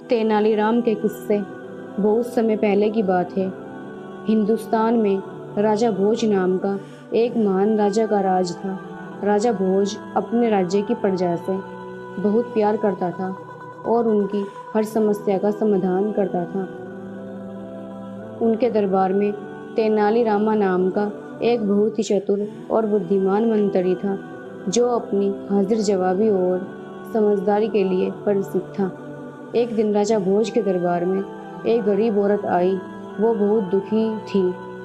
तेनालीराम के किस्से। बहुत समय पहले की बात है। हिंदुस्तान में राजा भोज नाम का एक महान राजा का राज था। राजा भोज अपने राज्य की प्रजा से बहुत प्यार करता था और उनकी हर समस्या का समाधान करता था। उनके दरबार में तेनालीरामा नाम का एक बहुत ही चतुर और बुद्धिमान मंत्री था, जो अपनी हाजिर जवाबी और समझदारी के लिए प्रसिद्ध था। एक दिन राजा भोज के दरबार में एक गरीब औरत आई। वो बहुत दुखी थी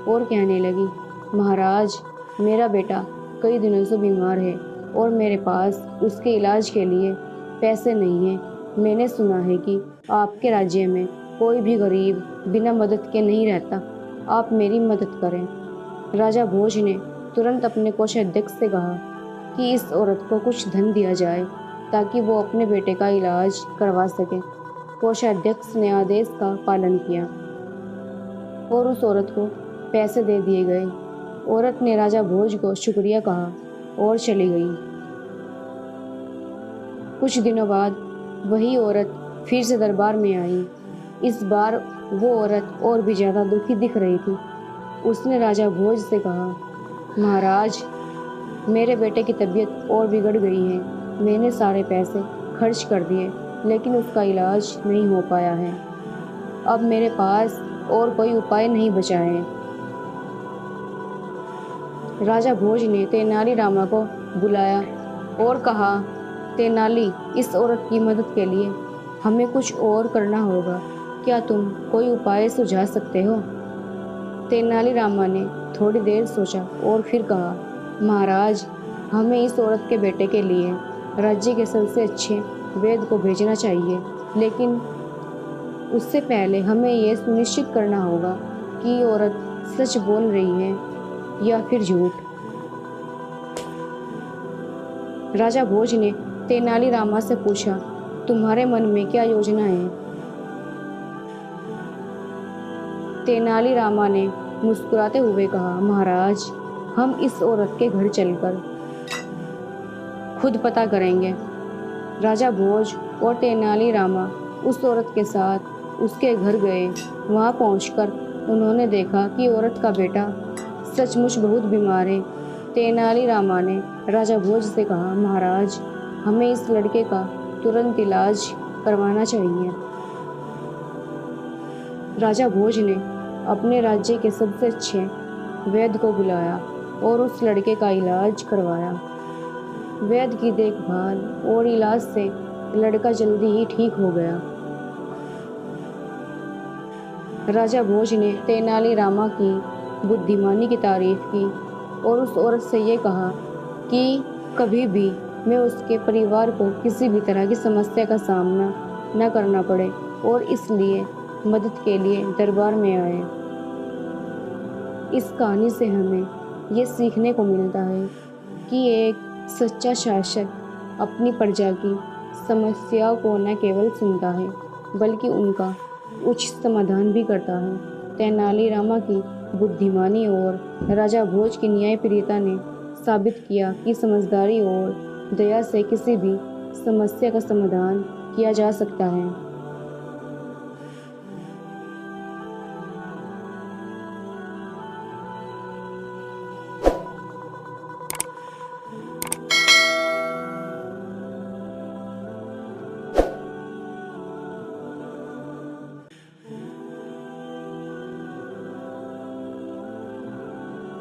और कहने लगी, महाराज, मेरा बेटा कई दिनों से बीमार है और मेरे पास उसके इलाज के लिए पैसे नहीं हैं। मैंने सुना है कि आपके राज्य में कोई भी गरीब बिना मदद के नहीं रहता। आप मेरी मदद करें। राजा भोज ने तुरंत अपने कोषाध्यक्ष से कहा कि इस औरत को कुछ धन दिया जाए ताकि वो अपने बेटे का इलाज करवा सके। कोषाध्यक्ष ने आदेश का पालन किया और उस औरत को पैसे दे दिए गए। औरत ने राजा भोज को शुक्रिया कहा और चली गई। कुछ दिनों बाद वही औरत फिर से दरबार में आई। इस बार वो औरत और भी ज़्यादा दुखी दिख रही थी। उसने राजा भोज से कहा, महाराज, मेरे बेटे की तबीयत और बिगड़ गई है। मैंने सारे पैसे खर्च कर दिए, लेकिन उसका इलाज नहीं हो पाया है। अब मेरे पास और कोई उपाय नहीं बचा है। राजा भोज ने तेनालीरामा को बुलाया और कहा, तेनाली, इस औरत की मदद के लिए हमें कुछ और करना होगा। क्या तुम कोई उपाय सुझा सकते हो? तेनालीरामा ने थोड़ी देर सोचा और फिर कहा, महाराज, हमें इस औरत के बेटे के लिए राज्य के सबसे अच्छे वैद्य को भेजना चाहिए, लेकिन उससे पहले हमें यह सुनिश्चित करना होगा कि औरत सच बोल रही है या फिर झूठ। राजा भोज ने तेनालीरामा से पूछा, तुम्हारे मन में क्या योजना है? तेनालीरामा ने मुस्कुराते हुए कहा, महाराज, हम इस औरत के घर चलकर खुद पता करेंगे। राजा भोज और तेनालीरामा उस औरत के साथ उसके घर गए। वहां पहुंचकर उन्होंने देखा कि औरत का बेटा सचमुच बहुत बीमार है। तेनालीरामा ने राजा भोज से कहा, महाराज, हमें इस लड़के का तुरंत इलाज करवाना चाहिए। राजा भोज ने अपने राज्य के सबसे अच्छे वैद्य को बुलाया और उस लड़के का इलाज करवाया। वैद्य की देखभाल और इलाज से लड़का जल्दी ही ठीक हो गया। राजा भोज ने तेनालीरामा की बुद्धिमानी की तारीफ की और उस औरत से ये कहा कि कभी भी मैं उसके परिवार को किसी भी तरह की समस्या का सामना न करना पड़े, और इसलिए मदद के लिए दरबार में आए। इस कहानी से हमें ये सीखने को मिलता है कि एक सच्चा शासक अपनी प्रजा की समस्याओं को न केवल सुनता है, बल्कि उनका उचित समाधान भी करता है। तेनालीरामा की बुद्धिमानी और राजा भोज की न्यायप्रियता ने साबित किया कि समझदारी और दया से किसी भी समस्या का समाधान किया जा सकता है।